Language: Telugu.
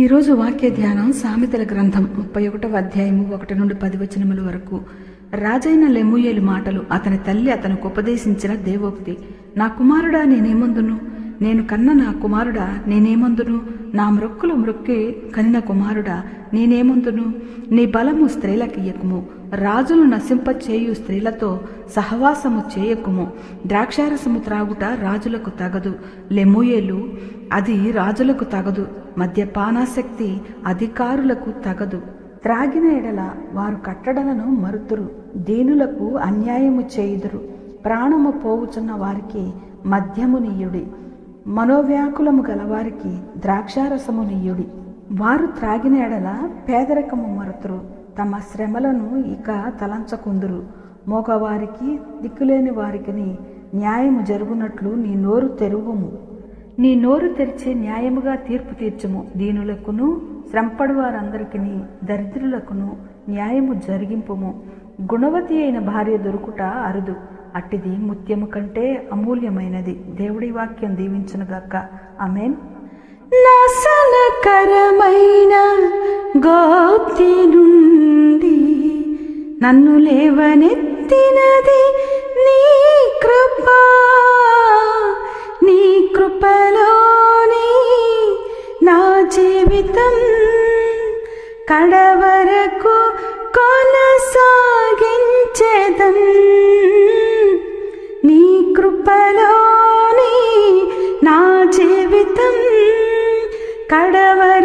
ఈరోజు వాక్య ధ్యానం సామెతల గ్రంథం 31వ అధ్యాయము 1 నుండి 10 వచనముల వరకు. రాజైన లెమూయేలు మాటలు. అతని తల్లి అతనికి ఉపదేశించిన దేవోక్తి. నా కుమారుడా నేనేమందును, నేను కన్న నా కుమారుడా నేనేమందును, నా మ్రొక్కులు మ్రొక్కి కనిన కుమారుడా నేనేమందును. నీ బలము స్త్రీలకియ్యకుము, రాజులు నశింపచేయు స్త్రీలతో సహవాసము చేయకుము. ద్రాక్షారసము త్రాగుట రాజులకు తగదు, లెమూయేలు అది రాజులకు తగదు. మద్యపానాసక్తి అధికారులకు తగదు. త్రాగిన ఎడల వారు కట్టడలను మరుతురు, దీనులకు అన్యాయము చేయుదురు. ప్రాణము పోవుచున్న వారికి మద్యమునియుడి, మనోవ్యాకులము గలవారికి ద్రాక్షారసము నీయుడి. వారు త్రాగిన ఎడల పేదరికము మరుతురు, తమ శ్రమలను ఇక తలంచకుందురు. మోగవారికి దిక్కులేని వారికి న్యాయము జరుగునట్లు నీ నోరు తెరువుము. నీ నోరు తెరిచి న్యాయముగా తీర్పు తీర్చుము. దీనులకును శ్రమపడు వారందరికీ దరిద్రులకును న్యాయము జరిగింపుము. గుణవతి అయిన భార్య దొరుకుట అరుదు, అట్టిది ముత్యము కంటే అమూల్యమైనది. దేవుడి వాక్యం దీవించునుగాక. ఆమేన్. నాశనకరమైన గోప్తి నుండి నన్ను లేవనెత్తినది నీ కృపా. నీ కృపలోని నా జీవితం కడవరకు కొనసాగించెదన్. నీ కృపలోని నా జీవితం కడవరకు